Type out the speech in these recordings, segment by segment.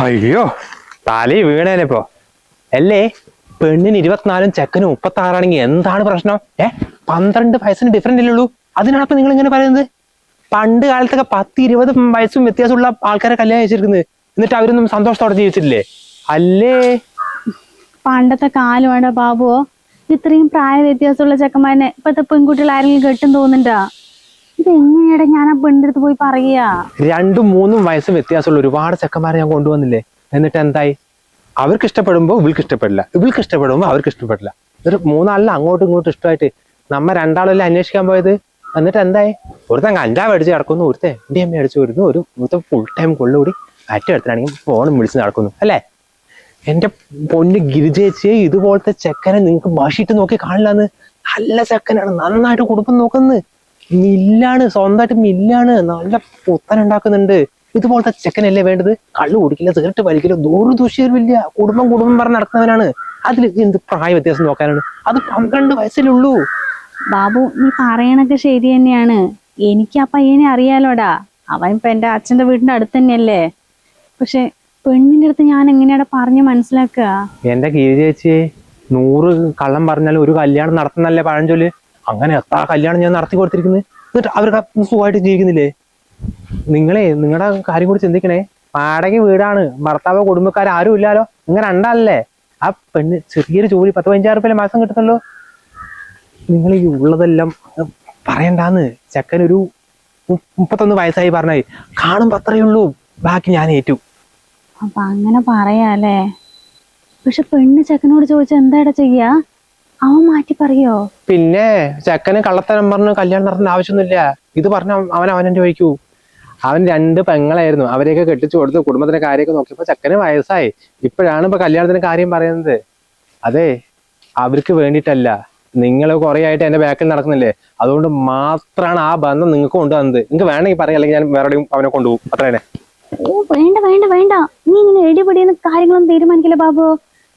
അയ്യോ തലി വീണേനിപ്പോ അല്ലേ. പെണ്ണിന് 24 ചെക്കന് 36 എന്താണ് പ്രശ്നം? 12 വയസ്സിന് ഡിഫറൻറ് അല്ലേ ഉള്ളൂ. അതിനാണ് നിങ്ങൾ ഇങ്ങനെ പറയുന്നത്? പണ്ട് കാലത്തൊക്കെ 10-20 വയസ്സും വ്യത്യാസമുള്ള ആൾക്കാരെ കല്യാണം കഴിച്ചിരിക്കുന്നത്. എന്നിട്ട് അവരൊന്നും സന്തോഷത്തോടെ ജീവിച്ചിട്ടില്ലേ? അല്ലേ? പണ്ടത്തെ കാലമാണ് ബാബുവോ. ഇത്രയും പ്രായ വ്യത്യാസമുള്ള ചെക്കന്മാരെ ഇപ്പത്തെ പെൺകുട്ടികൾ ആരെങ്കിലും കെട്ടും തോന്നുന്നുണ്ടാ? ഇത് എങ്ങനെയാടാ ഞാൻ ആ പെണ്ണിന്റെ അടുത്ത് പോയി പറയാ? 2-3 വയസ്സ് വ്യത്യാസമുള്ള ഒരുപാട് ചെക്കന്മാരെ ഞാൻ കൊണ്ടുവന്നില്ലേ. എന്നിട്ട് എന്തായി? അവർക്ക് ഇഷ്ടപ്പെടുമ്പോ ഇവൾക്ക് ഇഷ്ടപ്പെടില്ല, ഇവൾക്ക് ഇഷ്ടപ്പെടുമ്പോ അവർക്ക് ഇഷ്ടപ്പെടില്ല. എന്നിട്ട് മൂന്നാളിലും അങ്ങോട്ടും ഇങ്ങോട്ടും ഇഷ്ടമായിട്ട് നമ്മ രണ്ടാളല്ലേ അന്വേഷിക്കാൻ പോയത്. എന്നിട്ട് എന്തായി? ഒരുത്തൻ കഞ്ചാവ് അടിച്ച് കിടക്കുന്നു, ഒരുത്തൻ എന്റെ അമ്മ അടിച്ചു വരുന്നു, ഒരുത്തൻ ഫുൾ ടൈം കൊള്ളുകൂടി അറ്റെടുത്താണെങ്കിൽ ഫോണും വിളിച്ച് നടക്കുന്നു അല്ലേ. എന്റെ പൊന്ന് ഗിരിജേച്ചിയെ, ഇതുപോലത്തെ ചെക്കനെ നിങ്ങൾക്ക് ഭാഷിയിട്ട് നോക്കി കാണില്ലാന്ന്. നല്ല ചെക്കനാണ്, നന്നായിട്ട് കുടുംബം നോക്കുന്നത്, മില്ലാണ്, സ്വന്തമായിട്ട് മില്ലാണ്, നല്ല പുത്തൻ ഉണ്ടാക്കുന്നുണ്ട്. ഇതുപോലത്തെ ചെക്കനല്ലേ വേണ്ടത്? കള്ളു കുടിക്കില്ല, സിഗരറ്റ് വലിക്കില്ല, ദൂരം ദൂഷ്യമില്ല, കുടുംബം പറഞ്ഞ് നടക്കുന്നവനാണ്. അതിൽ എന്ത് പ്രായ വ്യത്യാസം നോക്കാനാണ്? അത് 12 വയസ്സിലുള്ളൂ. ബാബു, നീ പറയണൊക്കെ ശരി തന്നെയാണ്. എനിക്ക് ആ പയ്യനെ അറിയാലോടാ. അവൻ ഇപ്പൊ എന്റെ അച്ഛന്റെ വീടിന്റെ അടുത്ത് തന്നെയല്ലേ. പക്ഷെ പെണ്ണിന്റെ അടുത്ത് ഞാൻ എങ്ങനെയാടാ പറഞ്ഞ് മനസ്സിലാക്കുക? എന്റെ ഗിരിജേച്ചി, 100 കള്ളം പറഞ്ഞാലും ഒരു കല്യാണം നടത്തുന്നല്ലേ പഴഞ്ചൊല്ല്. അങ്ങനെ എത്ര കല്യാണം ഞാൻ നടത്തി കൊടുത്തിരിക്കുന്നത്. എന്നിട്ട് അവർക്ക് സുഖമായിട്ട് ജീവിക്കുന്നില്ലേ? നിങ്ങളുടെ കാര്യം കൂടി ചിന്തിക്കണേ. വാടക വീടാണ്, ഭർത്താവോ കുടുംബക്കാരോ ആരും ഇല്ലാലോ. ഇങ്ങനെ രണ്ടാളല്ലേ. ആ പെണ്ണ് ചെറിയൊരു ജോലി 10-15 റുപ്യ മാസം കിട്ടുന്നല്ലോ. നിങ്ങൾ ഈ ഉള്ളതെല്ലാം പറയണ്ടാന്ന്. ചെക്കൻ ഒരു 31 വയസ്സായി പറഞ്ഞായി, കാണുമ്പോ അത്രയേ ഉള്ളൂ, ബാക്കി ഞാൻ ഏറ്റു. അപ്പൊ അങ്ങനെ പറയാല്ലേ. പക്ഷെ പെണ്ണ് ചെക്കനോട് ചോദിച്ചാ എന്താടാ ചെയ്യാ? അവൻ മാറ്റി പറയോ? പിന്നെ ചെക്കന് കള്ളത്തരം പറഞ്ഞ് കല്യാണം നടത്തേണ്ട ആവശ്യമൊന്നുമില്ല. ഇത് പറഞ്ഞ അവൻ്റെ വഹിക്കൂ. അവൻ 2 പെങ്ങളായിരുന്നു, അവരെയൊക്കെ കെട്ടിച്ചു കൊടുത്ത് കുടുംബത്തിന്റെ കാര്യമൊക്കെ നോക്കിയപ്പോ ചെക്കന് വയസ്സായി. ഇപ്പോഴാണ് ഇപ്പൊ കല്യാണത്തിന്റെ കാര്യം പറയുന്നത്. അതെ, അവർക്ക് വേണ്ടിയിട്ടല്ല. നിങ്ങൾ കുറെ ആയിട്ട് എന്റെ ബാക്കിൽ നടക്കുന്നില്ലേ, അതുകൊണ്ട് മാത്രമാണ് ആ ബന്ധം നിങ്ങൾക്ക് കൊണ്ടുവന്നത്. നിങ്ങൾക്ക് വേണമെങ്കിൽ പറയാം, അല്ലെങ്കിൽ ഞാൻ വേറെ അവനെ കൊണ്ടുപോകും. അത്ര തന്നെ. ഓ വേണ്ട വേണ്ട വേണ്ട, നീ ഇങ്ങനെ എടിപടിയെന്ന് കാര്യങ്ങളൊന്നും തീരുമാനിക്കില്ല ബാബു.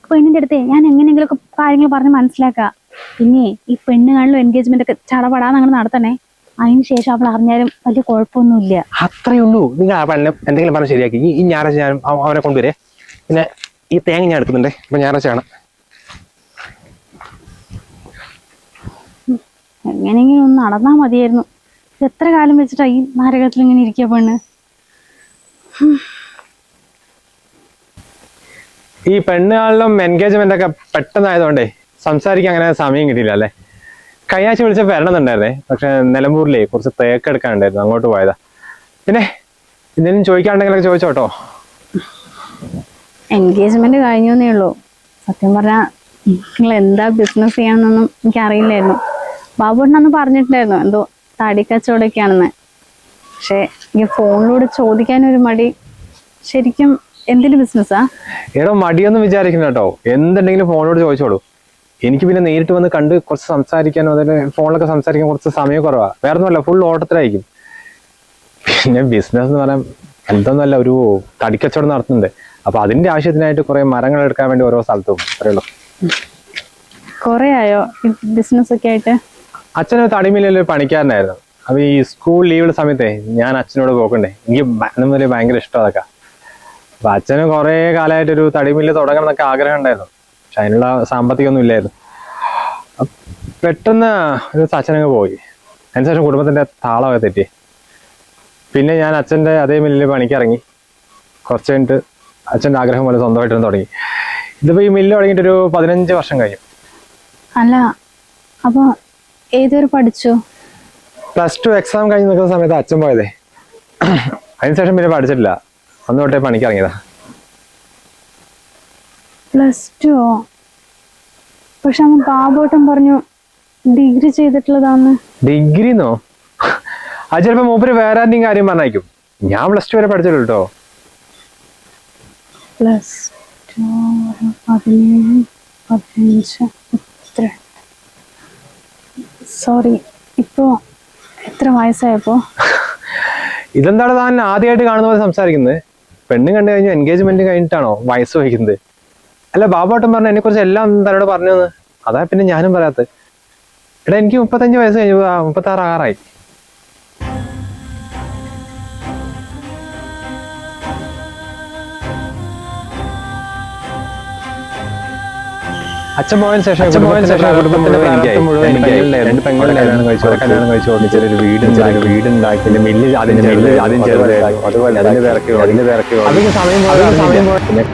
പെണ്ണിന്റെ അടുത്ത് ഞാൻ എങ്ങനെയെങ്കിലുമൊക്കെ കാര്യങ്ങൾ പറഞ്ഞ് മനസ്സിലാക്കാം. പിന്നെ ഈ പെണ്ണുകാണിലും എൻഗേജ്മെന്റ് ഒക്കെ ചടപടാന്ന് അങ്ങനെ നടത്തണേ. അതിനുശേഷം അവൾ അറിഞ്ഞാലും വലിയ കുഴപ്പമൊന്നുമില്ല. അത്രയേ ഉള്ളൂ. നിങ്ങൾ ആ പെണ്ണെ എന്തെങ്കിലും പറഞ്ഞ് ശരിയാക്കി. ഈ ഞായറാഴ്ച ഞാൻ അവനെ കൊണ്ടുവരേ. പിന്നെ ഈ തേങ്ങ ഞാൻ എടുക്കുന്നുണ്ടേ, ഇപ്പൊ ഞായറാഴ്ചയാണ്. എങ്ങനെയെങ്കിലും ഒന്ന് നടന്നാ മതിയായിരുന്നു. എത്ര കാലം വെച്ചിട്ടാ ഈ നരകത്തിൽ ഇങ്ങനെ ഇരിക്കുക പെണ്ണ്. ഈ പെണ്ണുകളിലും എൻഗേജ്മെന്റ് ഒക്കെ പെട്ടെന്നായതുകൊണ്ടേ സംസാരിക്കാൻ അങ്ങനെ സമയം കിട്ടിയില്ല അല്ലേ. കഴിഞ്ഞ ആഴ്ച വിളിച്ച വരണമെന്നുണ്ടായിരുന്നേ, പക്ഷെ നിലമ്പൂരിലേ കുറച്ച് തേക്ക് എടുക്കാനുണ്ടായിരുന്നു, അങ്ങോട്ട് പോയതാ. പിന്നെ എന്തെങ്കിലും ചോദിക്കാണ്ടെങ്കിലൊക്കെ ചോദിച്ചോട്ടോ. എൻഗേജ്മെന്റ് കഴിഞ്ഞേ ഉള്ളൂ. സത്യം പറഞ്ഞാ നിങ്ങൾ എന്താ ബിസിനസ് ചെയ്യാന്നൊന്നും എനിക്ക് അറിയില്ലായിരുന്നു. ബാബുണ്ണന്ന് പറഞ്ഞിട്ടുണ്ടായിരുന്നു എന്തോ തടിക്കച്ചവടൊക്കെയാണെന്ന്. പക്ഷെ ഈ ഫോണിലൂടെ ചോദിക്കാനൊരു മടി. ശരിക്കും എന്തിന്റെ ബിസിനസ്സാ? ഏടോ മടിയൊന്നും വിചാരിക്കണം കേട്ടോ. എന്തുണ്ടെങ്കിലും ഫോണിലോട് ചോദിച്ചോളൂ. എനിക്ക് പിന്നെ നേരിട്ട് വന്ന് കണ്ട് കുറച്ച് സംസാരിക്കാനോ അതിന് ഫോണിലൊക്കെ സംസാരിക്കാൻ കുറച്ച് സമയം കുറവാണ്. വേറെ ഒന്നുമല്ല, ഫുൾ ഓട്ടത്തിലായിരിക്കും. പിന്നെ ബിസിനസ് എന്ന് പറയാൻ എന്തൊന്നുമല്ല, ഒരു തടിക്കച്ചവടം നടത്തുന്നുണ്ട്. അപ്പൊ അതിന്റെ ആവശ്യത്തിനായിട്ട് കുറെ മരങ്ങൾ എടുക്കാൻ വേണ്ടി ഓരോ സ്ഥലത്തും പറയുള്ളൂ. കൊറേ ആയോ ഈ ബിസിനസ് ഒക്കെ ആയിട്ട്? അച്ഛനൊരു തടിമില്ലൊരു പണിക്കാരനായിരുന്നു. അപ്പൊ ഈ സ്കൂൾ ലീവുള്ള സമയത്തെ ഞാൻ അച്ഛനോട് പോക്കണ്ടേ. എനിക്ക് മുതലേ ഭയങ്കര ഇഷ്ടം അതൊക്കെ. അപ്പൊ അച്ഛന് കുറെ കാലമായിട്ടൊരു തടിമില്ല് തുടങ്ങണം എന്നൊക്കെ ആഗ്രഹം ഉണ്ടായിരുന്നു. പക്ഷെ അതിനുള്ള സാമ്പത്തികമൊന്നും ഇല്ലായിരുന്നു. പെട്ടെന്ന് ഒരു അച്ഛനങ്ങ് പോയി. അതിനുശേഷം കുടുംബത്തിന്റെ താളമൊക്കെ തെറ്റി. പിന്നെ ഞാൻ അച്ഛൻ്റെ അതേ മില്ലിൽ പണിക്കിറങ്ങി. കുറച്ച് കഴിഞ്ഞിട്ട് അച്ഛൻ്റെ ആഗ്രഹം പോലെ സ്വന്തമായിട്ടൊന്ന് തുടങ്ങി. ഇതിപ്പോ ഈ മില്ല് തുടങ്ങിയിട്ട് ഒരു 15 വർഷം കഴിഞ്ഞു. അല്ല, അപ്പൊ ഏതൊരു പഠിച്ചു? +2 എക്സാം കഴിഞ്ഞ് നിൽക്കുന്ന സമയത്ത് അച്ഛൻ പോയതേ. അതിനുശേഷം പിന്നെ പഠിച്ചിട്ടില്ല, അന്ന് തൊട്ടേ പണിക്കിറങ്ങിയതാ. +2? പക്ഷെ അന്ന് ബാബോട്ടം പറഞ്ഞു ഡിഗ്രി ചെയ്തിട്ടുള്ളതാന്ന്. ഡിഗ്രിന്നോ? അത് ചിലപ്പോ മൂപ്പര് വേറെ ആരുടെയും കാര്യം പറഞ്ഞായിരിക്കും. ഞാൻ +2 വരെ പഠിച്ചിട്ടുള്ളൂ കേട്ടോ. +2 17 15 32. സോറി, ഇപ്പോ എത്ര വയസ്സായപ്പോ? ഇതെന്താണ് താൻ ആദ്യമായിട്ട് കാണുന്ന പോലെ സംസാരിക്കുന്നത്? പെണ്ണ് കണ്ടു കഴിഞ്ഞു എൻഗേജ്മെന്റ് കഴിഞ്ഞിട്ടാണോ വയസ്സ് വഹിക്കുന്നത്? അല്ല, ബാബോട്ടൻ പറഞ്ഞു എന്നെ കുറിച്ച് എല്ലാം തന്നോട് പറഞ്ഞു. അതാ പിന്നെ ഞാനും പറയാത്തത്. എടാ, എനിക്ക് 35 വയസ്സ് കഴിഞ്ഞു, 36 ആറായി. അച്ഛൻ പോയതിനു ശേഷം കുടുംബത്തിന്റെ മുഴുവൻ രണ്ട് പെങ്ങളുടെ കല്യാണം കഴിച്ചു ചെറിയൊരു വീടുണ്ടാക്കി ആദ്യം ചെറുതായിരുന്നു അതുപോലെ അധികം സമയം പിന്നെ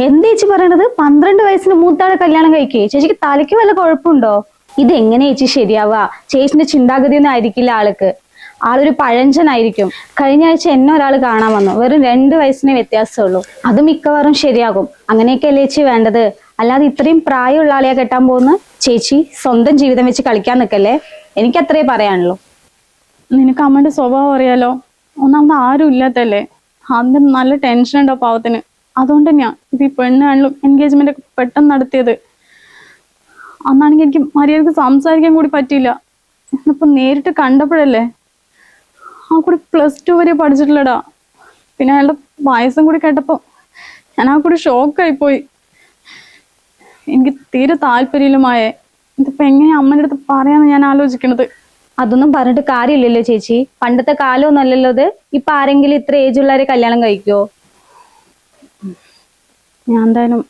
എന്താ ചേച്ചി പറയണത്? 12 വയസ്സിന് മൂത്താളെ കല്യാണം കഴിക്കേ? ചേച്ചിക്ക് തലയ്ക്ക് വല്ല കുഴപ്പമുണ്ടോ? ഇതെങ്ങനെ ചേച്ചി ശരിയാവുക? ചേച്ചിന്റെ ചിന്താഗതിയൊന്നും ആയിരിക്കില്ല ആൾക്ക്. ആളൊരു പഴഞ്ചനായിരിക്കും. കഴിഞ്ഞ ആഴ്ച എന്നെ ഒരാൾ കാണാൻ വന്നു. വെറും 2 വയസ്സിന് വ്യത്യാസമുള്ളൂ. അത് മിക്കവാറും ശരിയാകും. അങ്ങനെയൊക്കെയല്ലേ ചേച്ചി വേണ്ടത്. അല്ലാതെ ഇത്രയും പ്രായമുള്ള ആളെയാ കെട്ടാൻ പോകുന്നു. ചേച്ചി സ്വന്തം ജീവിതം വെച്ച് കളിക്കാൻ നിൽക്കല്ലേ. എനിക്ക് അത്രേ പറയാനുള്ളൂ. നിനക്ക് അമ്മയുടെ സ്വഭാവം അറിയാലോ. ഒന്നാമത് ആരും ഇല്ലാത്തല്ലേ. അതിന് നല്ല ടെൻഷൻ ഉണ്ടോ പാവത്തിന്. അതുകൊണ്ട് തന്നെയാ ഇത് ഈ പെണ്ണാണെങ്കിലും എൻഗേജ്മെന്റ് ഒക്കെ പെട്ടെന്ന് നടത്തിയത്. അന്നാണെങ്കിൽ എനിക്ക് മര്യാദക്ക് സംസാരിക്കാൻ കൂടി പറ്റിയില്ല. ഇന്നിപ്പോ നേരിട്ട് കണ്ടപ്പോഴല്ലേ. ആ കൂടി +2 വരെ പഠിച്ചിട്ടില്ലടാ. പിന്നെ അയാളുടെ വയസ്സും കൂടി കേട്ടപ്പോ ഞാൻ ആ കൂടി ഷോക്കായിപ്പോയി. എനിക്ക് തീരെ താല്പര്യമില്ലമായേ. ഇതിപ്പോ എങ്ങനെയാ അമ്മയുടെ അടുത്ത് പറയാന്ന് ഞാൻ ആലോചിക്കണത്. അതൊന്നും പറഞ്ഞിട്ട് കാര്യമില്ലല്ലോ ചേച്ചി. പണ്ടത്തെ കാലമൊന്നും അല്ലല്ലോ ഇത്. ഇപ്പൊ ആരെങ്കിലും ഇത്ര ഏജ് ഉള്ളവരെ കല്യാണം കഴിക്കുവോ? ഞാൻ എന്തായാലും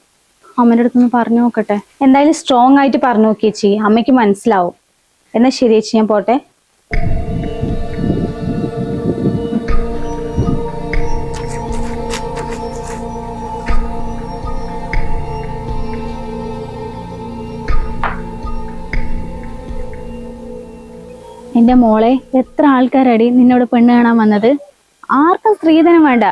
അമ്മയുടെ അടുത്തൊന്ന് പറഞ്ഞു നോക്കട്ടെ. എന്തായാലും സ്ട്രോങ് ആയിട്ട് പറഞ്ഞു നോക്കി ചേച്ചി. അമ്മയ്ക്ക് മനസ്സിലാവും. എന്നാ ശരി ചേച്ചി, ഞാൻ പോട്ടെ. എന്റെ മോളെ, എത്ര ആൾക്കാരടി നിന്നോട് പെണ്ണ് കാണാൻ വന്നത്? ആർക്കും സ്ത്രീധനം വേണ്ട.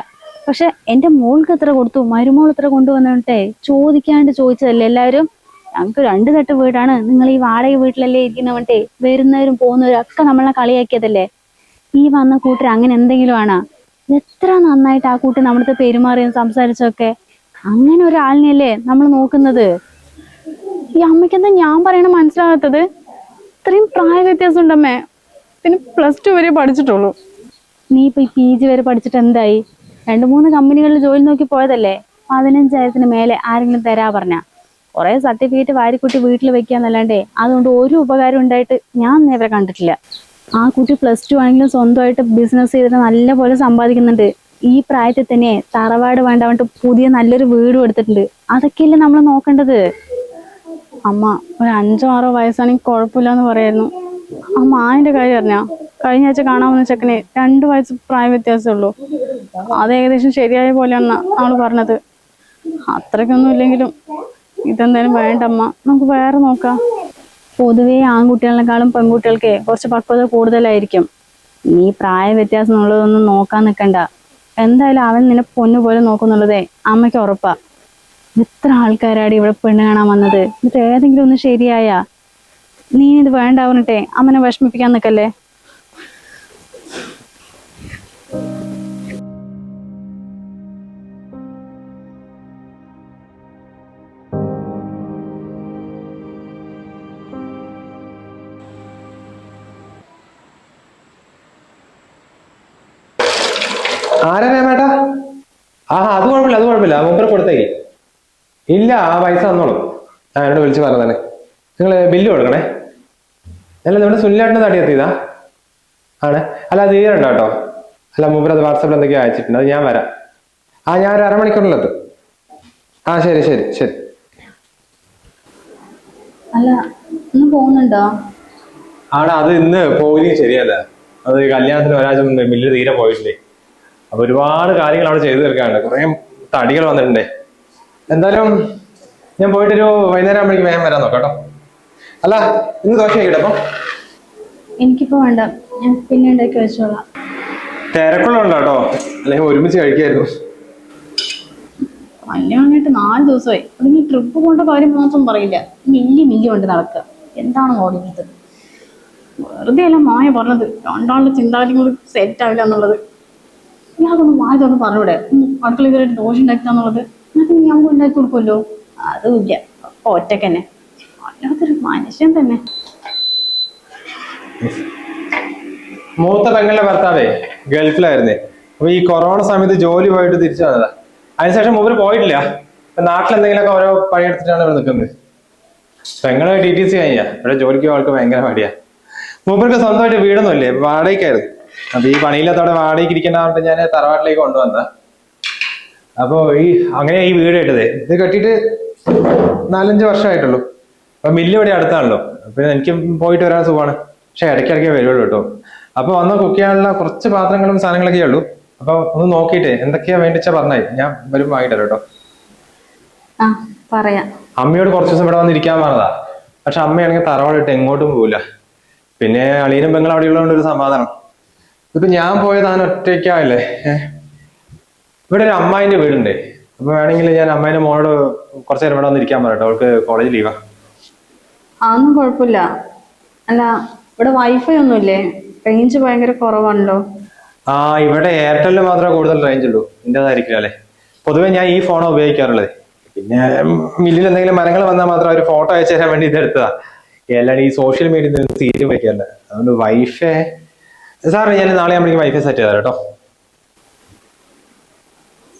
പക്ഷെ എന്റെ മോൾക്ക് എത്ര കൊടുത്തു, മരുമോൾ എത്ര കൊണ്ടുവന്നിട്ടേ ചോദിക്കാണ്ട് ചോദിച്ചതല്ലേ എല്ലാവരും. ഞങ്ങൾക്ക് 2 തട്ട് വീടാണ്, നിങ്ങൾ ഈ വാടക വീട്ടിലല്ലേ ഇരിക്കുന്നവട്ടെ. വരുന്നവരും പോകുന്നവരും ഒക്കെ നമ്മളെ കളിയാക്കിയതല്ലേ. ഈ വന്ന കൂട്ടർ അങ്ങനെ എന്തെങ്കിലും ആണോ? എത്ര നന്നായിട്ട് ആ കൂട്ടി നമ്മളടുത്ത് പെരുമാറിയും സംസാരിച്ചൊക്കെ. അങ്ങനെ ഒരാളിനെയല്ലേ നമ്മൾ നോക്കുന്നത്. ഈ അമ്മയ്ക്ക് എന്താ ഞാൻ പറയണ മനസ്സിലാകാത്തത്? ഇത്രയും പ്രായ വ്യത്യാസം ഉണ്ടമ്മേ. പിന്നെ +2 വരെ പഠിച്ചിട്ടുള്ളൂ. നീ ഇപ്പൊ ഈ PG വരെ പഠിച്ചിട്ട് എന്തായി? 2-3 കമ്പനികളിൽ ജോലി നോക്കി പോയതല്ലേ. 15,000-ന് മേലെ ആരെങ്കിലും തരാ പറഞ്ഞ? കുറെ സർട്ടിഫിക്കറ്റ് വാരിക്കുട്ടി വീട്ടിൽ വെക്കാന്നല്ലാണ്ടേ അതുകൊണ്ട് ഒരു ഉപകാരം ഉണ്ടായിട്ട് ഞാൻ നേരെ കണ്ടിട്ടില്ല. ആ കുട്ടി +2 ആണെങ്കിലും സ്വന്തമായിട്ട് ബിസിനസ് ചെയ്തിട്ട് നല്ല പോലെ സമ്പാദിക്കുന്നുണ്ട്. ഈ പ്രായത്തിൽ തന്നെ തറവാട് വേണ്ട പറഞ്ഞിട്ട് പുതിയ നല്ലൊരു വീടും എടുത്തിട്ടുണ്ട്. അതൊക്കെയല്ലേ നമ്മൾ നോക്കേണ്ടത്. അമ്മ ഒരു 5-6 വയസ്സാണെങ്കിൽ കുഴപ്പമില്ലാന്ന് പറയായിരുന്നു. അമ്മ അതിന്റെ കാര്യം അറിഞ്ഞാ? കഴിഞ്ഞ ആഴ്ച കാണാൻ വന്ന ചെക്കനെ 2 വയസ്സ് പ്രായ വ്യത്യാസമുള്ളൂ. അത് ഏകദേശം ശരിയായ പോലെയാണെന്നാ അവള് പറഞ്ഞത്. അത്രയ്ക്കൊന്നും ഇല്ലെങ്കിലും ഇതെന്തായാലും വേണ്ടമ്മ, നമുക്ക് വേറെ നോക്കാം. പൊതുവേ ആൺകുട്ടികളെക്കാളും പെൺകുട്ടികൾക്ക് കുറച്ച് പക്വത കൂടുതലായിരിക്കും. നീ പ്രായ വ്യത്യാസം ഉള്ളതൊന്നും നോക്കാൻ നിൽക്കണ്ട. എന്തായാലും അവൻ നിന്നെ പൊന്നുപോലെ നോക്കുന്നുള്ളതേ അമ്മയ്ക്ക് ഉറപ്പാ. എത്ര ആൾക്കാരാടി ഇവിടെ പെണ്ണ് കാണാൻ വന്നത്. ഇത് ഏതെങ്കിലും ഒന്ന് ശരിയായാ? നീ ഇത് വേണ്ട പറഞ്ഞിട്ടേ അമ്മനെ വിഷമിപ്പിക്കാൻ നിൽക്കല്ലേ. ആരാ മേട്ടാ? അത് കുഴപ്പമില്ല മൂപ്പര് കൊടുത്തേക്ക്. ഇല്ല, ആ പൈസ തന്നോളൂ. എന്നോട് വിളിച്ച് പറഞ്ഞതന്നെ. നിങ്ങൾ ബില്ല് കൊടുക്കണേ. അല്ല, നമ്മുടെ സുനിലേട്ടൻ്റെ തടി എത്തിയതാ ആണ്. അല്ല, അത് തീരണ്ട കേട്ടോ. അല്ല, മൂപ്പര് അത് വാട്സാപ്പിൽ എന്തൊക്കെയോ അയച്ചിട്ടുണ്ട്. അത് ഞാൻ വരാം. ഞാൻ ഒരു അരമണിക്കൂറിലെത്തും. ശരി ശരി ശരി. അല്ല, ഇന്ന് പോകുന്നുണ്ടോ? അത് ഇന്ന് പോവുകയും ശരിയല്ല. അത് കല്യാണത്തിന് ഒരാഴ്ച മുമ്പ് ബില്ല് തീരെ പോയിട്ടില്ലേ. അപ്പൊ ഒരുപാട് കാര്യങ്ങൾ അവിടെ ചെയ്തു തീർക്കാനുണ്ട്. കുറെ തടികൾ വന്നിട്ടുണ്ടേ. എന്തായാലും ഞാൻ പോയിട്ടൊരു വൈകുന്നേരം ആകുമ്പോഴേക്കും വേഗം വരാൻ നോക്കാം കേട്ടോ. അല്ല, ഇന്ന് ദോശ കഴിക്കട്ടെ. അപ്പൊ എനിക്കിപ്പോ വേണ്ട, ഞാൻ പിന്നെ ഉണ്ടാക്കി വെച്ചോളാം. തിരക്കുള്ളതുണ്ടോ കേട്ടോ, അല്ലെങ്കിൽ ഒരുമിച്ച് കഴിക്കായിരുന്നു. കല്യാണമായിട്ട് 4 ദിവസമായി. അതിന് ട്രിപ്പ് കൊണ്ട കാര്യം മാത്രം പറയില്ല. മില്ലി കൊണ്ട് നടക്കുക. എന്താണ് ഓടുന്നത്? വെറുതെ അല്ല മായ പറഞ്ഞത്. രണ്ടാളുടെ ചിന്താഗതികൾ സെറ്റ് ആവില്ല എന്നുള്ളത്. ഞാനതൊന്നും വായതൊന്നും പറഞ്ഞൂടെ. അടുക്കള ഇതുവരെ ദോശ ഉണ്ടാക്കിയെന്നുള്ളത് എന്നിട്ട് ഞാൻ ഉണ്ടാക്കി കൊടുക്കുമല്ലോ. അതുമില്ല, ഒറ്റക്ക് തന്നെ. അല്ലാത്തൊരു മനുഷ്യൻ തന്നെ. മൂത്ത പെങ്ങളുടെ ഭർത്താവേ ഗൾഫിലായിരുന്നേ. അപ്പൊ ഈ കൊറോണ സമയത്ത് ജോലി പോയിട്ട് തിരിച്ചു വന്നതാ. അതിനുശേഷം മൂപ്പര് പോയിട്ടില്ല. നാട്ടിൽ എന്തെങ്കിലുമൊക്കെ ഓരോ പണിയെടുത്തിട്ടാണ് ഇവിടെ നിൽക്കുന്നത്. പെങ്ങള് TTC കഴിഞ്ഞാ. ഇവിടെ ജോലിക്ക് ആൾക്ക് ഭയങ്കര മടിയാ. മൂപ്പർക്ക് സ്വന്തമായിട്ട് വീടൊന്നും ഇല്ലേ, വാടകയ്ക്കായിരുന്നു. അപ്പൊ ഈ പണിയില്ലാത്തവിടെ വാടകയ്ക്ക് ഇരിക്കേണ്ടതുകൊണ്ട് ഞാൻ തറവാട്ടിലേക്ക് കൊണ്ടുവന്നതാ. അപ്പൊ അങ്ങനെ ഈ വീട് കെട്ടതേ. ഇത് കെട്ടിയിട്ട് 4-5 വർഷമായിട്ടുള്ളൂ. അപ്പൊ മില്ല് ഇവിടെ അടുത്താണല്ലോ, പിന്നെ എനിക്ക് പോയിട്ട് വരാൻ സുഖമാണ്. പക്ഷെ ഇടയ്ക്കിടയ്ക്ക് വരുള്ളൂ കേട്ടോ. അപ്പൊ വന്ന് കുക്ക് ചെയ്യാനുള്ള കുറച്ച് പാത്രങ്ങളും സാധനങ്ങളൊക്കെ ഉള്ളൂ. അപ്പൊ ഒന്ന് നോക്കിയിട്ടേ എന്തൊക്കെയാ വേണ്ടിച്ചാ പറഞ്ഞായി, ഞാൻ വരുമ്പോ വാങ്ങിട്ട് കേട്ടോ. ആ പറയാം. അമ്മയോട് കുറച്ച് ദിവസം ഇവിടെ വന്നിരിക്കാൻ പറഞ്ഞതാ. പക്ഷെ അമ്മയാണെങ്കിൽ തറവാടിട്ട് എങ്ങോട്ടും പോവില്ല. പിന്നെ അളിയനും പെങ്ങൾ അവിടെ ഉള്ളതുകൊണ്ട് ഒരു സമാധാനം. ഇപ്പൊ ഞാൻ പോയത് അങ്ങനെ ഒറ്റയ്ക്കാവില്ലേ. ഇവിടെ ഒരു അമ്മായിന്റെ വീടുണ്ട്. അപ്പൊ വേണമെങ്കിൽ ഞാൻ അമ്മായിന്റെ മോളോട് കുറച്ചു നേരം ഇവിടെ വന്നിരിക്കാൻ പറയട്ടോ. അവൾക്ക് കോളേജ് ലീവാ. അതൊന്നും കുഴപ്പമില്ല. അല്ല, ഇവിടെ വൈഫൈ ഒന്നുമില്ലേ? റേഞ്ച് ഭയങ്കര കുറവാണല്ലോ. ആ, ഇവിടെ എയർടെലിന് മാത്രമേ കൂടുതൽ റേഞ്ച് ഉള്ളൂ. ഇന്റേതായിരിക്കില്ല അല്ലേ. പൊതുവെ ഞാൻ ഈ ഫോണാണ് ഉപയോഗിക്കാറുള്ളത്. പിന്നെ മില്ലിൽ എന്തെങ്കിലും മരങ്ങൾ വന്നാൽ മാത്രം ഒരു ഫോട്ടോ അയച്ചു തരാൻ വേണ്ടി ഇത് എടുത്തതാ. അല്ലാണ്ട് ഈ സോഷ്യൽ മീഡിയ തീരെ ഉപയോഗിക്കാറില്ല. അതുകൊണ്ട് വൈഫൈ സാർ, ഞാൻ നാളെ ആകുമ്പോഴേക്കും വൈഫൈ സെറ്റ് ചെയ്താൽ കേട്ടോ.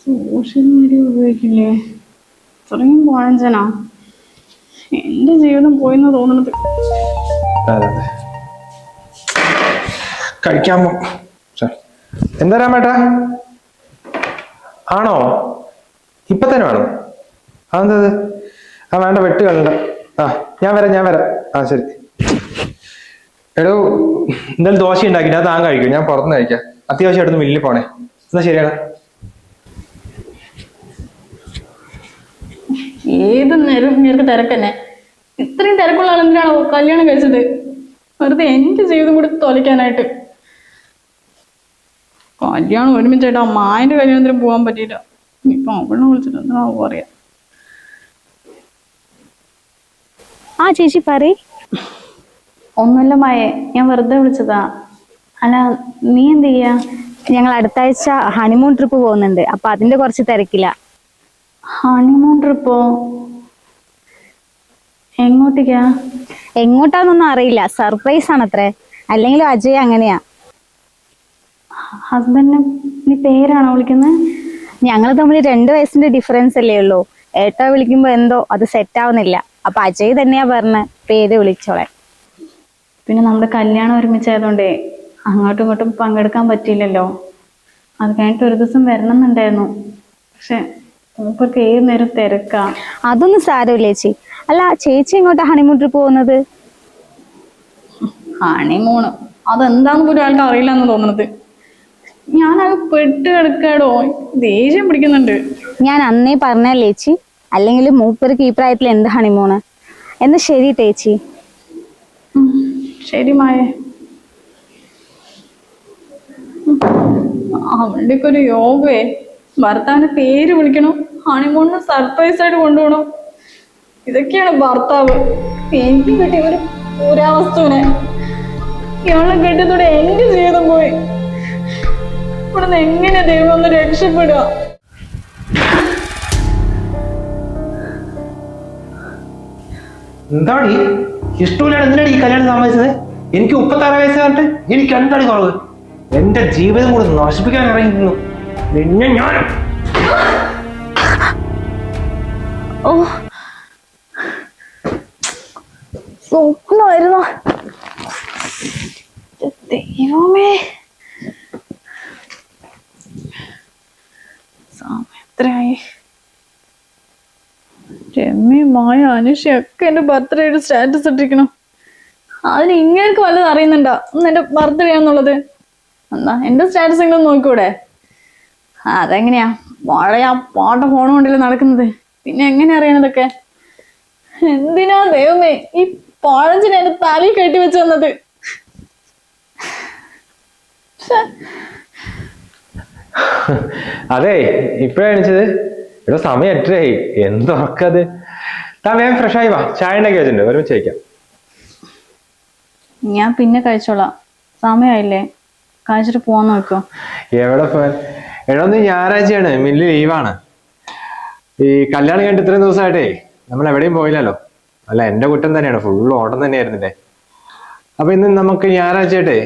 സോഷ്യൽ മീഡിയ ഉപയോഗിക്കില്ലേ? ഇത്രയും പഴഞ്ചനാ. എന്റെ ജീവിതം പോയെന്ന് തോന്നുന്നത്. കഴിക്കാമോ? എന്താ രാമേട്ടാ? ആണോ? ഇപ്പൊ തന്നെ വേണം? അതെന്തത്? ആ വേണ്ട, വെട്ട് കളണ്ട. ആ ഞാൻ വരാം. ആ ശരി. എടോ, എന്തായാലും ദോശ ഉണ്ടാക്കിട്ട് അത് താൻ കഴിക്കും, ഞാൻ പുറത്തുനിന്ന് കഴിക്കാം. അത്യാവശ്യമായിട്ടൊന്ന് മില്ലിൽ പോണേ. എന്നാ ശരിയാണ്. ഏത് നേരം ഇങ്ങനെ തിരക്കന്നെ. ഇത്രയും തിരക്കുള്ള ആളെന്തിനാണോ കല്യാണം കഴിച്ചത്? വെറുതെ എന്റെ ജീവിതം കൂടി തൊലയ്ക്കാനായിട്ട്. കല്യാണം ഒരുമിച്ചായിട്ട് ആ മായന്റെ കല്യാണത്തിന് പോകാൻ പറ്റിയില്ല. ഇപ്പൊ അവളെ വിളിച്ചിട്ട് എന്താ പറയാ. ആ ചേച്ചി പറയ്. ഒന്നുമില്ല മായേ, ഞാൻ വെറുതെ വിളിച്ചതാ. അല്ല, നീ എന്ത് ചെയ്യാ? ഞങ്ങൾ അടുത്ത ആഴ്ച ഹണിമൂൺ ട്രിപ്പ് പോകുന്നുണ്ട്. അപ്പൊ അതിന്റെ കുറച്ച് തിരക്കില്ല. ഹണിമൂൺ ട്രിപ്പോ? എങ്ങോട്ടേക്കാ? എങ്ങോട്ടാന്നൊന്നും അറിയില്ല, സർപ്രൈസ് ആണത്രേ. അല്ലെങ്കിലും അജയ് അങ്ങനെയാ. ഹസ്ബൻഡിന് നീ പേരാണോ വിളിക്കുന്നത്? ഞങ്ങൾ തമ്മിൽ 2 വയസ്സിന്റെ ഡിഫറൻസ് അല്ലേ ഉള്ളൂ. ഏട്ടാ വിളിക്കുമ്പോ എന്തോ അത് സെറ്റ് ആവുന്നില്ല. അപ്പൊ അജയ് തന്നെയാ പറഞ്ഞ പേര് വിളിച്ചോളെ. പിന്നെ നമ്മുടെ കല്യാണം ഒരുമിച്ചായതുകൊണ്ടേ അങ്ങോട്ടും ഇങ്ങോട്ടും പങ്കെടുക്കാൻ പറ്റിയില്ലല്ലോ. അത് കഴിഞ്ഞിട്ട് ഒരു ദിവസം വരണം എന്നുണ്ടായിരുന്നു. പക്ഷെ മൂപ്പർക്ക് ഏത് നേരം തിരക്കാ. അതൊന്നും സാരമില്ല ചേച്ചി. അല്ല, ചേച്ചി എങ്ങോട്ടാ ഹണിമൂൺ ട്രിപ്പ് പോകുന്നത്? ഹണിമൂണ് അതെന്താന്ന് പോലും ആൾക്ക് അറിയില്ല എന്ന് തോന്നുന്നത്. ഞാനത് പെട്ട് കിടക്കാടോ. ദേഷ്യം പിടിക്കുന്നുണ്ട്. ഞാൻ അന്നേ പറഞ്ഞല്ലേ ചേച്ചി, അല്ലെങ്കിൽ മൂപ്പർക്ക് ഈ പ്രായത്തിൽ എന്ത് ഹണിമൂണ്. എന്നാ ശരി ചേച്ചി. ശരി മായേ. അവളുടെയൊക്കെ ഒരു യോഗേ. ഭർത്താവിന്റെ പേര് വിളിക്കണം, ഹണിമൂണിന് സർപ്രൈസ് ആയിട്ട് കൊണ്ടുപോകണം. ഇതൊക്കെയാണ് ഭർത്താവ്. എനിക്ക് കിട്ടിയ ഒരു പുരാവസ്തുവിനെ. ഇയാളെ കെട്ടിയതോടെ എന്റെ ജീവിതം പോയി. ഇവിടുന്ന് എങ്ങനെ ദൈവം ഒന്ന് രക്ഷപ്പെടുക? എന്താടി ഇഷ്ടമില്ലാണ് എന്തിനാണ് ഈ കല്യാണം സമ്മതിച്ചത്? എനിക്ക് 36 വയസ്സ് പറഞ്ഞിട്ട് എനിക്ക് എന്താണ് കുറവ്? എന്റെ ജീവിതം കൂടെ നശിപ്പിക്കാൻ ഇറങ്ങിയിരുന്നു നിന്നെ ഞാൻ. ഓ, സ്വപ്നമായിരുന്നു. ദൈവമേ, എത്രയായി? രമ്യ, മായ, അനുഷയൊക്കെ എന്റെ ബർത്ത്ഡേയുടെ സ്റ്റാറ്റസ് ഇട്ടിരിക്കണം. അതിന് ഇങ്ങൾക്ക് വല്ലതും അറിയുന്നുണ്ടോ ഒന്ന് എന്റെ ബർത്ത്ഡേ ആണെന്നുള്ളത്? എന്നാ എന്റെ സ്റ്റാറ്റസ് എങ്കിലും നോക്കൂടെ? അതെങ്ങനെയാ പഴയ ആ പാട്ട ഫോൺ കൊണ്ടല്ലേ നടക്കുന്നത്? പിന്നെ എങ്ങനെ അറിയാനതൊക്കെ? എന്തിനാ ദൈവമേ ഈ പഴഞ്ചിനെ എന്റെ തലയിൽ കെട്ടി വെച്ച് തന്നത്? അതെ, ഇപ്പഴാ എണിച്ചത്. ഇവിടെ സമയം 8:30. എന്തുറക്കത്. താൻ വേഗം ഫ്രഷ് ആയി വാ, ചായ ഉണ്ടാക്കി വെച്ചിട്ടുണ്ട്, ഒരുമിച്ച് കഴിക്കാം. ഞാൻ പിന്നെ കഴിച്ചോളാം. സമയമായില്ലേ, കഴിച്ചിട്ട് പോവാൻ നോക്കോ. എവിടെ പോയാൽ? എടൊന്ന് ഞായറാഴ്ചയാണ്, മില്ല് ലീവാണ്. ഈ കല്യാണം കഴിഞ്ഞിട്ട് ഇത്രയും ദിവസമായിട്ടേ നമ്മൾ എവിടെയും പോയില്ലല്ലോ. അല്ല, എന്റെ കുറ്റം തന്നെയാണ്, ഫുള്ള് ഓട്ടം തന്നെയായിരുന്നില്ലേ. അപ്പൊ ഇന്ന് നമുക്ക് ഞായറാഴ്ചയായിട്ടേ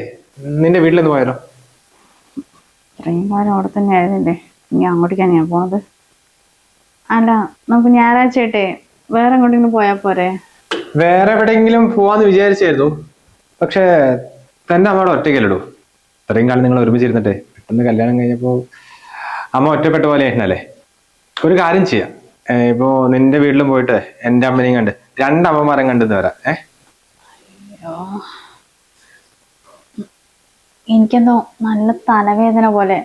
നിന്റെ വീട്ടിലൊന്ന് പോയാലോ? ഇത്രയും കാലം അവിടെ തന്നെ ആയിരുന്നില്ലേ, ഇനി അങ്ങോട്ടേക്കാണ് ഞാൻ പോണത്. അല്ല, നമുക്ക് ഞായറാഴ്ചയായിട്ടേ വേറെ എങ്ങോട്ടെങ്കിലും പോയാ പോരെ? വേറെ എവിടെയെങ്കിലും പോവാന്ന് വിചാരിച്ചായിരുന്നു. പക്ഷെ തന്റെ അമ്മയുടെ ഒറ്റയ്ക്കല്ലടൂ. ഇത്രയും കാലം നിങ്ങൾ ഒരുമിച്ചിരുന്നിട്ടേ പെട്ടെന്ന് കല്യാണം കഴിഞ്ഞപ്പോ അമ്മ ഒറ്റപ്പെട്ട പോലെ ആയിരുന്നല്ലേ. ഒരു കാര്യം ചെയ്യാം, ഇപ്പോ നിന്റെ വീട്ടിലും പോയിട്ട് എന്റെ അമ്മനെയും കണ്ട് രണ്ടമ്മമാരെ കണ്ടെന്ന് വരാം. എനിക്കെന്തോ നല്ല തലവേദന പോലെ.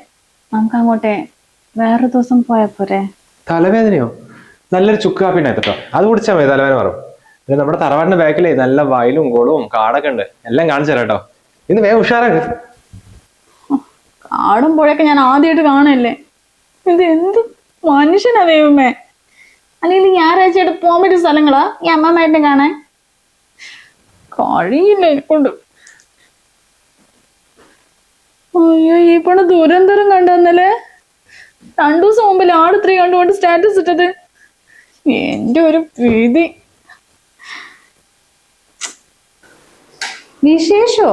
നമുക്ക് അങ്ങോട്ടേ വേറൊരു ദിവസം പോയാ പോരെ? തലവേദനയോ? നല്ലൊരു ചുക്ക് കാപ്പി ഉണ്ടായിട്ടോ, അത് കുടിച്ചാൽ മതി, തലവേദന മാറും. പിന്നെ നമ്മുടെ തറവാടിന്റെ ബാക്കിലേ നല്ല വയലും കുളവും കാടൊക്കെ ഉണ്ട്, എല്ലാം കാണിച്ചു തരാം കേട്ടോ. ഇന്ന് വേഗം ഉഷാറാണ്. കാടും പുഴയൊക്കെ ഞാൻ ആദ്യമായിട്ട് കാണല്ലേ. ഇത് എന്ത് മനുഷ്യനാ ദൈവമേ. അല്ലെങ്കിൽ ഞായറാഴ്ചയായിട്ട് പോകാൻ പറ്റിയ സ്ഥലങ്ങളാ ഈ അമ്മമായിട്ട് കാണാൻ? കഴിയില്ല കൊണ്ട്. അയ്യോ, ഈ പണ ദുരന്തരം കണ്ടെന്നല്ലേ 2 ദിവസം മുമ്പിൽ ആട് 3 കണ്ടുകൊണ്ട് സ്റ്റാറ്റസ് ഇട്ടത്. എന്റെ ഒരു ഭീതി. വിശേഷോ?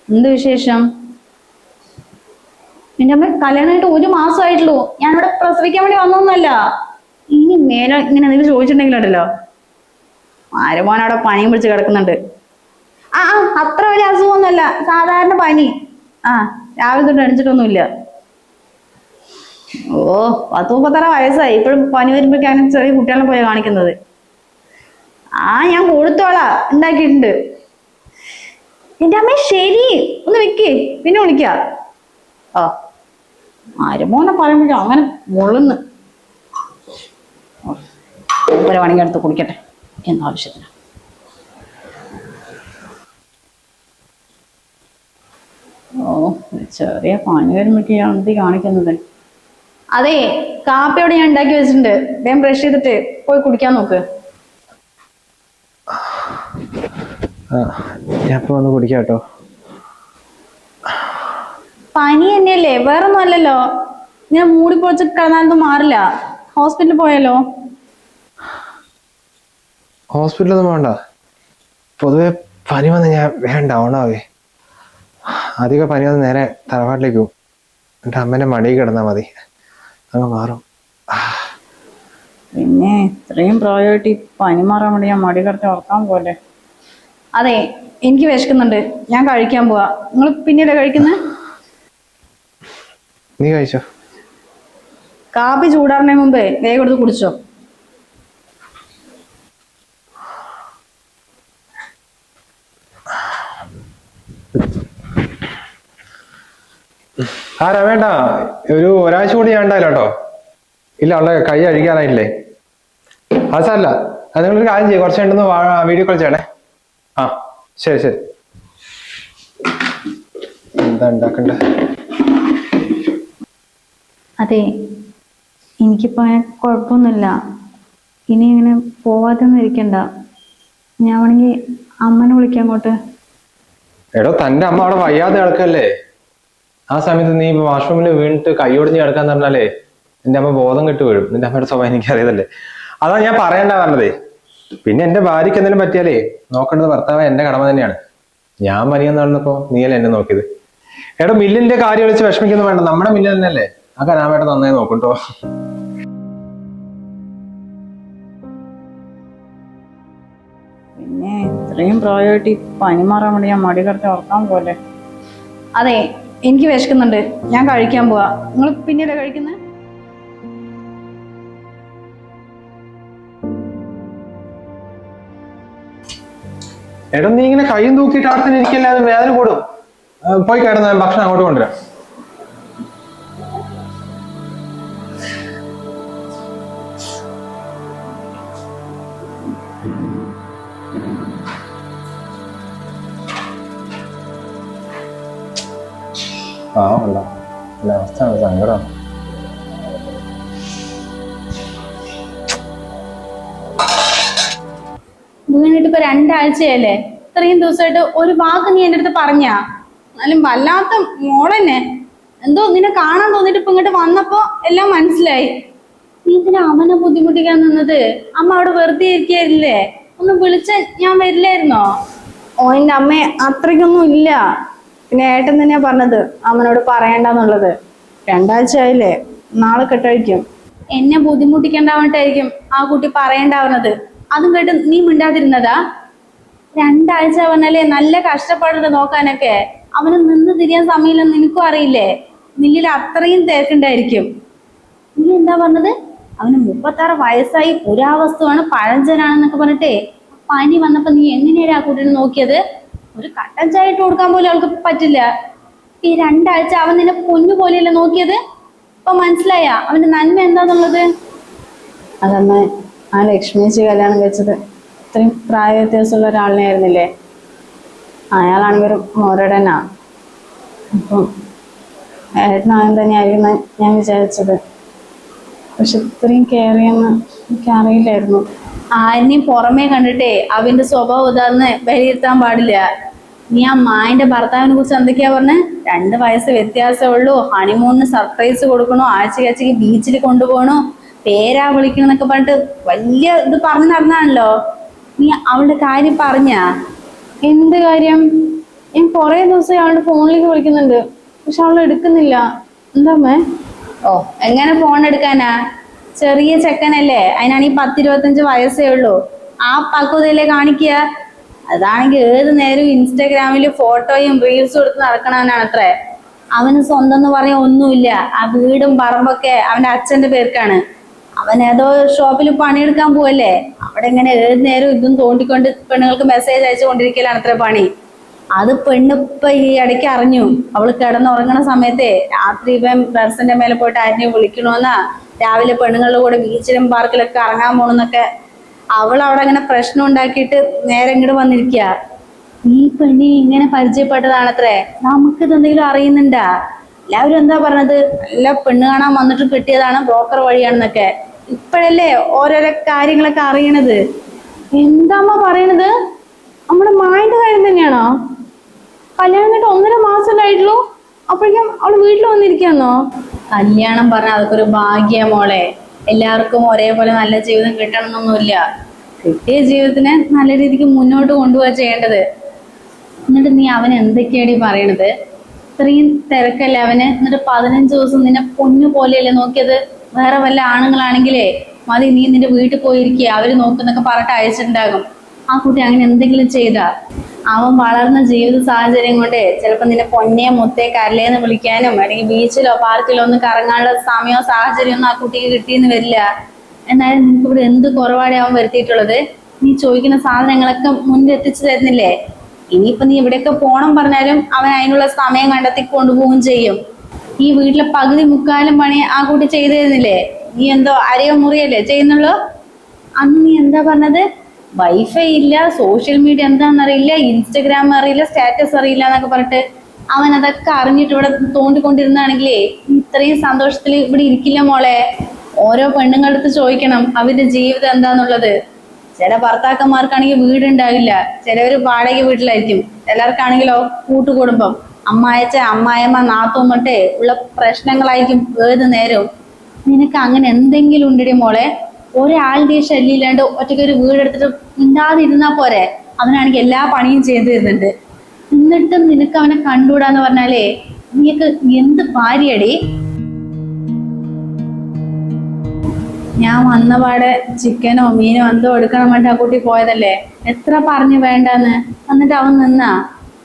എന്ത് വിശേഷം? എന്റെ അമ്മ കല്യാണമായിട്ട് 1 മാസമായിട്ടുള്ളൂ. ഞാനിവിടെ പ്രസവിക്കാൻ വേണ്ടി വന്നൊന്നല്ല. ഇനി മേലെ ഇങ്ങനെ എന്തെങ്കിലും ചോദിച്ചിട്ടുണ്ടെങ്കിലുണ്ടല്ലോ, ആരുമോൻ അവിടെ പനിയും പിടിച്ച് കിടക്കുന്നുണ്ട്. അത്ര വലിയ അസുഖമൊന്നുമല്ല, സാധാരണ പനി. രാവിലെ തൊട്ട് അടിച്ചിട്ടൊന്നുമില്ല. 36 വയസ്സായി, ഇപ്പോഴും പനി വരുമ്പോഴേക്കാണ് ചെറിയ കുട്ടികളെ പോലെ കാണിക്കുന്നത്. ഞാൻ കൊടുത്തോളാ, ഉണ്ടാക്കിയിട്ടുണ്ട്. എന്റെ അമ്മ ശരി, ഒന്ന് വെക്ക്, പിന്നെ വിളിക്ക. ആരുമോനെ പറയുമ്പോഴേ അങ്ങനെ മുളന്ന് ഒരു പണിക്ക് എടുത്ത് കുടിക്കട്ടെ എന്നാവശ്യത്തിന്. ചെറിയ പനി വരുമ്പോഴേക്കാണ് എന്ത് കാണിക്കുന്നത്. അതെ, കാപ്പിയോടെ ഞാൻ ഉണ്ടാക്കി വെച്ചിട്ടുണ്ട്. വേഗം ബ്രഷ് ചെയ്തിട്ട് പോയി കുടിക്കാൻ നോക്ക്. ഞാൻ ഇപ്പൊ വന്ന് കുടിക്കാം കേട്ടോ. പനി തന്നെയല്ലേ, വേറൊന്നും അല്ലല്ലോ. ഞാൻ മൂടി പൊളിച്ച് കിടന്നാലൊന്നും മാറില്ല. ഹോസ്പിറ്റലിൽ പോയാലോ? ഹോസ്പിറ്റലൊന്നും വേണ്ട. പൊതുവെ പനി വന്ന് ഞാൻ വേഗം ഡൗൺ ആവേ. അധികം പനി വന്ന് നേരെ തറവാട്ടിലേക്ക് പോകും. എന്നിട്ട് അമ്മേനെ മടിയിൽ കിടന്നാൽ മതി, അങ്ങ് മാറും. പിന്നെ ഇത്രയും പ്രായമായിട്ട് ഈ പനി മാറാൻ വേണ്ടി ഞാൻ മടി കിടത്തി ഉറക്കാൻ പോലെ. അതെ, എനിക്ക് വിശക്കുന്നുണ്ട്, ഞാൻ കഴിക്കാൻ പോവാ. നിങ്ങൾ പിന്നീട് കഴിക്കുന്നേ? നീ കഴിച്ചോ? കാപ്പി ചൂടാറുന്നതിന് മുമ്പേ വേഗം എടുത്ത് കുടിച്ചോ. വേണ്ട, ഒരാഴ്ച കൂടി ഞാൻ ഉണ്ടായില്ല കേട്ടോ. ഇല്ല, അവളുടെ കൈ അഴിക്കാനായില്ലേ? അത് സാരല്ല. അത് നിങ്ങളൊരു കാര്യം ചെയ്യും, കുറച്ച് ഉണ്ടെന്ന് വീഡിയോ കോൾ ചെയ്യണേ. ശരി ശരി. എന്താ ഉണ്ടാക്കണ്ടേ? അതെ, എനിക്കിപ്പോ അങ്ങനെ കുഴപ്പമൊന്നുമില്ല. ഇനി ഇങ്ങനെ പോവാതൊന്നും ഇരിക്കണ്ട. ഞാൻ വേണമെങ്കിൽ അമ്മനെ വിളിക്കാം അങ്ങോട്ട്. എടോ, തന്റെ അമ്മ അവിടെ വയ്യാതെ കിടക്കല്ലേ. ആ സമയത്ത് നീ വാഷ്റൂമിൽ വീണിട്ട് കൈയൊടിഞ്ഞ് കിടക്കാന്ന് പറഞ്ഞാലേ നിന്റെ അമ്മ ബോധം കെട്ട് വീഴും. നിന്റെ അമ്മയുടെ സ്വഭാവം എനിക്ക് അറിയതല്ലേ, അതാ ഞാൻ പറയണ്ട പറഞ്ഞതേ. പിന്നെ എന്റെ ഭാര്യയ്ക്ക് എന്തെങ്കിലും പറ്റിയാലേ നോക്കേണ്ടത് ഭർത്താവ് എന്റെ കടമ തന്നെയാണ്. ഞാൻ പനിയെന്ന് പറഞ്ഞപ്പോ നീയല്ലേ എന്നെ നോക്കിയത്. എടോ, മില്ലിന്റെ കാര്യം വിളിച്ച് വിഷമിക്കൊന്നും വേണ്ട, നമ്മുടെ മില്ല് തന്നെയല്ലേ. ആ കരാമേട്ട നന്നായി നോക്കട്ടോ. പിന്നെ ഇത്രയും പ്രായമായിട്ട് ഈ പനി മാറാൻ വേണ്ടി ഞാൻ മടി കിടത്തി ഉറക്കാൻ പോലെ. അതെ, എനിക്ക് വിശക്കുന്നുണ്ട്, ഞാൻ കഴിക്കാൻ പോവാ. നിങ്ങൾ പിന്നീട് കഴിക്കുന്നേ? എടോ, നീ ഇങ്ങനെ കൈയും തൂക്കിയിട്ട് അവിടെ തന്നെ ഇരിക്കല്ലാതെ വേദന കൂടും. പോയി കിടന്ന ഭക്ഷണം അങ്ങോട്ട് കൊണ്ടുവരാം. അവസ്ഥ സങ്കടം. വീണിട്ട് ഇപ്പൊ 2 ആഴ്ചയല്ലേ. ഇത്രയും ദിവസമായിട്ട് ഒരു വാക്ക് നീ എന്റെ അടുത്ത് പറഞ്ഞാ? എന്നാലും വല്ലാത്ത മോളെന്നെ. എന്തോ നിന്നെ കാണാൻ തോന്നിട്ട് ഇപ്പൊ ഇങ്ങോട്ട് വന്നപ്പോ എല്ലാം മനസ്സിലായി. നീ ഇതിന് അവനെ ബുദ്ധിമുട്ടിക്കാൻ നിന്നത്? അമ്മ അവിടെ വെറുതെ ഇരിക്കായിരുന്നില്ലേ? ഒന്ന് വിളിച്ച ഞാൻ വരില്ലായിരുന്നോ? എന്റെ അമ്മ അത്രയ്ക്കൊന്നും ഇല്ല. പിന്നെ ഏട്ടൻ തന്നെയാ പറഞ്ഞത് അമ്മനോട് പറയണ്ടെന്നുള്ളത്. 2 ആഴ്ച ആയില്ലേ, നാളെ കെട്ടഴിക്കും. എന്നെ ബുദ്ധിമുട്ടിക്കണ്ടാവണ്ടായിരിക്കും ആ കുട്ടി പറയണ്ടാവുന്നത്. അതും കേട്ട് നീ മിണ്ടാതിരുന്നതാ? 2 ആഴ്ച പറഞ്ഞാലേ നല്ല കഷ്ടപ്പാടുണ്ട് നോക്കാനൊക്കെ. അവന് നിന്ന് തിരിയാൻ സമയമില്ലെന്ന് നിനക്കും അറിയില്ലേ? മില്ലിൽ അത്രയും തിരക്കുണ്ടായിരിക്കും. നീ എന്താ പറഞ്ഞത്? അവന് 36 വയസ്സായി, പുരാവസ്തുവാണ്, പഴഞ്ചനാണെന്നൊക്കെ പറഞ്ഞിട്ടേ പനി വന്നപ്പോ നീ എങ്ങനെയാണ് ആ കുട്ടീനെ നോക്കിയത്? ഒരു കട്ടൻ ചായ ഇട്ട് കൊടുക്കാൻ പോലും അവൾക്ക് പറ്റില്ല. ഈ 2 ആഴ്ച അവൻ നിന്നെ പൊന്നു പോലെയല്ലേ നോക്കിയത്? ഇപ്പൊ മനസ്സിലായ അവന്റെ നന്മ എന്താന്നുള്ളത്? അതമ്മ, ആ ലക്ഷ്മിയേച്ചി കല്യാണം കഴിച്ചത് ഇത്രയും പ്രായ വ്യത്യാസമുള്ള ഒരാളിനെ ആയിരുന്നില്ലേ? അയാളാണെങ്കിൽ ഒരു മോരടനാ. അപ്പം ഏട്ടനാകൻ തന്നെയായിരിക്കും ഞാൻ വിചാരിച്ചത്. പക്ഷെ ഇത്രയും കെയർ ചെയ്യുന്ന എനിക്കറിയില്ലായിരുന്നു. ആരെയും പുറമേ കണ്ടിട്ടേ അവന്റെ സ്വഭാവം ഇതാന്ന് വിലയിരുത്താൻ പാടില്ല. നീ ആ മായന്റെ ഭർത്താവിനെ കുറിച്ച് എന്തൊക്കെയാ പറഞ്ഞ്? 2 വയസ്സ് വ്യത്യാസമേ ഉള്ളൂ, ഹണിമൂണിന് സർപ്രൈസ് കൊടുക്കണോ, ആഴ്ചയ്ക്ക് ബീച്ചിൽ കൊണ്ടുപോകണോ, പേരാ വിളിക്കണമെന്നൊക്കെ പറഞ്ഞിട്ട് വലിയ ഇത് പറഞ്ഞു നടന്നാണല്ലോ. നീ അവളുടെ കാര്യം പറഞ്ഞാ? എന്ത് കാര്യം? ഞാൻ കുറെ ദിവസം അവളുടെ ഫോണിലേക്ക് വിളിക്കുന്നുണ്ട്, പക്ഷെ അവൾ എടുക്കുന്നില്ല. എന്താ അമ്മേ? ഓ, എങ്ങനെ ഫോൺ എടുക്കാനാ? ചെറിയ ചെക്കനല്ലേ, അതിനാണെങ്കിൽ 10-25 വയസ്സേ ഉള്ളൂ. ആ പക്വതയിലെ കാണിക്കുക. അതാണെങ്കിൽ ഏത് നേരവും ഇൻസ്റ്റാഗ്രാമിൽ ഫോട്ടോയും റീൽസും എടുത്ത് നടക്കണവനാണത്രേ. അവന് സ്വന്തം എന്ന് പറയാൻ ഒന്നുമില്ല. ആ വീടും പറമ്പൊക്കെ അവന്റെ അച്ഛന്റെ പേർക്കാണ്. അവൻ ഏതോ ഷോപ്പിൽ പണിയെടുക്കാൻ പോവല്ലേ, അവിടെ ഇങ്ങനെ ഏത് നേരവും ഇതും തോണ്ടിക്കൊണ്ട് പെണ്ണുങ്ങൾക്ക് മെസ്സേജ് അയച്ചു കൊണ്ടിരിക്കലാണ് അത്ര പണി. അത് പെണ്ണിപ്പ ഈ ഇടയ്ക്ക് അറിഞ്ഞു. അവള് കിടന്നുറങ്ങണ സമയത്തെ രാത്രി ഇവൻ ടെറസിന്റെ മേലെ പോയിട്ട് ആരെയും വിളിക്കണമെന്നാ, രാവിലെ പെണ്ണുങ്ങളുടെ കൂടെ ബീച്ചിലും പാർക്കിലൊക്കെ ഇറങ്ങാൻ പോണെന്നൊക്കെ. അവൾ അവിടെ അങ്ങനെ പ്രശ്നം ഉണ്ടാക്കിയിട്ട് നേരെ ഇങ്ങോട്ട് വന്നിരിക്കുക. ഈ പെണ്ണി ഇങ്ങനെ പരിചയപ്പെട്ടതാണത്രേ. നമുക്കിത് എന്തെങ്കിലും അറിയുന്നുണ്ടാ? എല്ലാവരും എന്താ പറഞ്ഞത്? നല്ല പെണ്ണ് കാണാൻ വന്നിട്ട് കിട്ടിയതാണ്, ബ്രോക്കർ വഴിയാണെന്നൊക്കെ. ഇപ്പോഴല്ലേ ഓരോരോ കാര്യങ്ങളൊക്കെ അറിയണത്. എന്താമ്മ പറയണത്? നമ്മുടെ മായന്റെ കാര്യം തന്നെയാണോ? കല്യാണം കഴിഞ്ഞിട്ട് 1.5 മാസമല്ലായിട്ടുള്ളൂ, അപ്പോഴേക്കും അവള് വീട്ടിൽ വന്നിരിക്കാന്നോ? കല്യാണം പറഞ്ഞാൽ അതൊക്കെ ഒരു ഭാഗ്യ മോളെ. എല്ലാവർക്കും ഒരേപോലെ നല്ല ജീവിതം കിട്ടണമെന്നൊന്നുമില്ല. കിട്ടിയ ജീവിതത്തിനെ നല്ല രീതിക്ക് മുന്നോട്ട് കൊണ്ടുപോവുക ചെയ്യേണ്ടത്. എന്നിട്ട് നീ അവൻ എന്തൊക്കെയാടി പറയണത്? ഇത്രയും തിരക്കല്ലേ അവന്? എന്നിട്ട് 15 ദിവസം നിന്നെ പൊന്നു പോലെയല്ലേ നോക്കിയത്? വേറെ വല്ല ആണുങ്ങളാണെങ്കിലേ മതി, നീ നിന്റെ വീട്ടിൽ പോയിരിക്കുക, അവര് നോക്കുന്നൊക്കെ പറഞ്ഞിട്ട് അയച്ചിട്ടുണ്ടാകും. ആ കുട്ടി അങ്ങനെ എന്തെങ്കിലും ചെയ്താ? അവൻ വളർന്ന ജീവിത സാഹചര്യം കൊണ്ട് ചിലപ്പോ നിന്നെ പൊന്നെ മുത്തേ കരലേന്ന് വിളിക്കാനും അല്ലെങ്കിൽ ബീച്ചിലോ പാർക്കിലോ ഒന്നും കറങ്ങാനുള്ള സമയമോ സാഹചര്യം ഒന്നും ആ കുട്ടിക്ക് കിട്ടിയെന്ന് വരില്ല. എന്നാലും നിനക്ക് ഇവിടെ എന്ത് കുറവാടെ അവൻ വരുത്തിയിട്ടുള്ളത്? നീ ചോദിക്കുന്ന സാധനങ്ങളൊക്കെ മുന്നിൽ എത്തിച്ചു തരുന്നില്ലേ? ഇനിയിപ്പൊ നീ ഇവിടെയൊക്കെ പോണം പറഞ്ഞാലും അവൻ അതിനുള്ള സമയം കണ്ടെത്തി കൊണ്ടുപോവുകയും ചെയ്യും. ഈ വീട്ടിലെ പകുതി മുക്കാലും പണി ആ കുട്ടി ചെയ്തു തരുന്നില്ലേ? നീ എന്തോ അരയോ മുറിയല്ലേ ചെയ്യുന്നുള്ളൂ? അന്ന് നീ എന്താ പറഞ്ഞത്? വൈഫൈ ഇല്ല, സോഷ്യൽ മീഡിയ എന്താണെന്നറിയില്ല, ഇൻസ്റ്റഗ്രാം അറിയില്ല, സ്റ്റാറ്റസ് അറിയില്ല എന്നൊക്കെ പറഞ്ഞിട്ട് അവൻ അതൊക്കെ അറിഞ്ഞിട്ട് ഇവിടെ തോണ്ടിക്കൊണ്ടിരുന്നാണെങ്കിലേ ഇത്രയും സന്തോഷത്തിൽ ഇവിടെ ഇരിക്കില്ല മോളെ. ഓരോ പെണ്ണുങ്ങളുടെ അടുത്ത് ചോദിക്കണം അവരുടെ ജീവിതം എന്താന്നുള്ളത്. ചില ഭർത്താക്കന്മാർക്കാണെങ്കിൽ വീടുണ്ടാവില്ല, ചിലവര് വാടക വീട്ടിലായിരിക്കും, ചിലർക്കാണെങ്കിലോ കൂട്ടുകുടുംബം, അമ്മായച്ച അമ്മായമ്മ നാത്തൂമ്മട്ടെ ഉള്ള പ്രശ്നങ്ങളായിരിക്കും ഏത് നേരവും. നിനക്ക് അങ്ങനെ എന്തെങ്കിലും ഉണ്ടടി മോളെ? ഒരാളുടെ ശല്യം ഇല്ലാണ്ട് ഒറ്റയ്ക്ക് ഒരു വീടെടുത്തിട്ട് മിണ്ടാതിരുന്നാ പോരെ? അവനാണെങ്കിൽ എല്ലാ പണിയും ചെയ്തു തരുന്നുണ്ട്. എന്നിട്ടും നിനക്ക് അവനെ കണ്ടുകൂടാന്ന് പറഞ്ഞാലേ നീക്ക് എന്ത് ഭാര്യയടി? ഞാൻ വന്നപാടെ ചിക്കനോ മീനോ എന്തോ എടുക്കണം വേണ്ടി ആ കുട്ടി പോയതല്ലേ? എത്ര പറഞ്ഞു വേണ്ടാന്ന്, എന്നിട്ട് അവൻ നിന്നാ?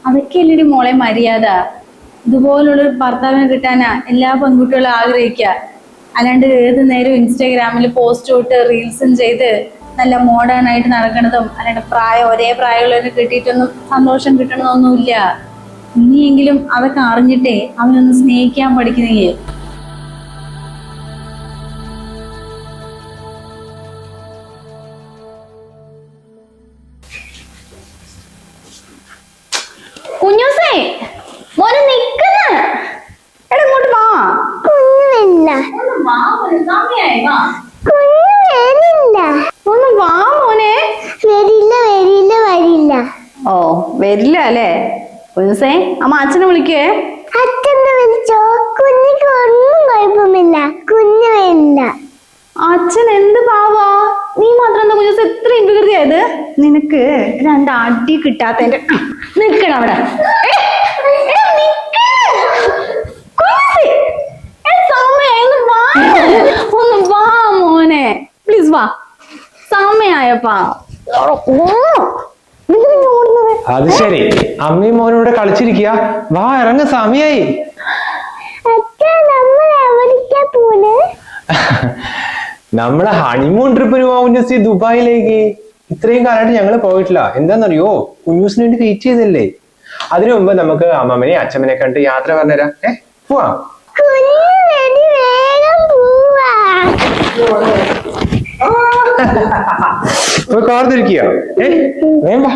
അതൊക്കെയല്ലേ മോളെ മര്യാദ? ഇതുപോലുള്ളൊരു ഭർത്താവിനെ കിട്ടാനാ എല്ലാ പെൺകുട്ടികളും ആഗ്രഹിക്കുക. അല്ലാണ്ട് ഏത് നേരം ഇൻസ്റ്റാഗ്രാമിൽ പോസ്റ്റ് ഇട്ട് റീൽസും ചെയ്ത് നല്ല മോഡേൺ ആയിട്ട് നടക്കണതും അല്ലാണ്ട് ഒരേ പ്രായമുള്ളവരെ കിട്ടിയിട്ടൊന്നും സന്തോഷം കിട്ടണമെന്നൊന്നുമില്ല. ഇനിയെങ്കിലും അതൊക്കെ അറിഞ്ഞിട്ടേ അവനൊന്ന് സ്നേഹിക്കാൻ പഠിക്കുന്നേ. കുഞ്ഞൂസേ, മോനെ നിക്കുന്ന എടാ ഇങ്ങോട്ട് വാ. ഒന്ന് വാ മോനെ. ഓ വരില്ല അല്ലേ? കുഞ്ഞൂസേ, അമ്മ അച്ഛനെ വിളിക്കേ. അച്ഛനെ വിളിച്ചോ? കുഞ്ഞിക്ക് ഒന്നും കുഴപ്പമില്ല, കുഞ്ഞു വരില്ല. അച്ഛൻ എന്ത് പാവാ? നീ മാത്രം എന്താ കുഞ്ഞൂസ ഇത്രയും വികൃതിയായത്? നിനക്ക് 2 അടി കിട്ടാത്തതിന്റെ നിൽക്കണം അവിടെ. ഒന്ന് വാ മോനെ, പ്ലീസ് വാ. സമയായപ്പാ. അത് ശരി, അമ്മയും മോനോട് കളിച്ചിരിക്കുക. വാ, ഇറങ്ങ, സമയായി. നമ്മളെ ഹണിമൂൺ ട്രിപ്പിന് പോവാൻ കുഞ്ഞൂസി ദുബായിലേക്ക്. ഇത്രയും കാലമായിട്ട് ഞങ്ങള് പോയിട്ടില്ല. എന്താന്നറിയോ, കുഞ്ഞൂസിന് വേണ്ടി വെയിറ്റ് ചെയ്തല്ലേ. അതിനു മുമ്പ് നമുക്ക് അമ്മമ്മനെയും അച്ഛമ്മനെ കണ്ട് യാത്ര പറഞ്ഞുതരാം. പോവാം. കാർന്നിരിക്കുക. വേണ്ട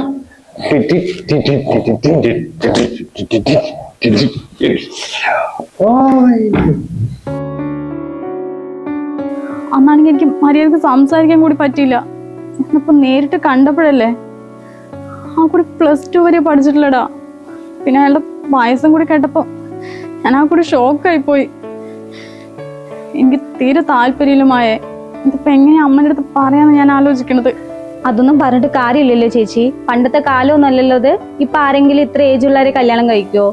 അന്നാണെങ്കിൽ എനിക്ക് മര്യാദക്ക് സംസാരിക്കാൻ കൂടി പറ്റിയില്ല. ഇന്നിപ്പോ നേരിട്ട് കണ്ടപ്പോഴല്ലേ. ആ കൂടി +2 വരെ പഠിച്ചിട്ടില്ലടാ. പിന്നെ അയാളുടെ വയസ്സും കൂടി കേട്ടപ്പോ ഞാൻ ആ കൂടി ഷോക്കായി പോയി. എനിക്ക് തീരെ താല്പര്യമില്ലമായേ. ഇതിപ്പോ എങ്ങനെയാ അമ്മയുടെ അടുത്ത് പറയാന്ന് ഞാൻ ആലോചിക്കണത്. അതൊന്നും പറഞ്ഞിട്ട് കാര്യമില്ലല്ലോ ചേച്ചി. പണ്ടത്തെ കാലമൊന്നും അല്ലല്ലോ ഇത്. ഇപ്പൊ ആരെങ്കിലും ഇത്ര ഏജ് ഉള്ളവരെ കല്യാണം കഴിക്കുവോ?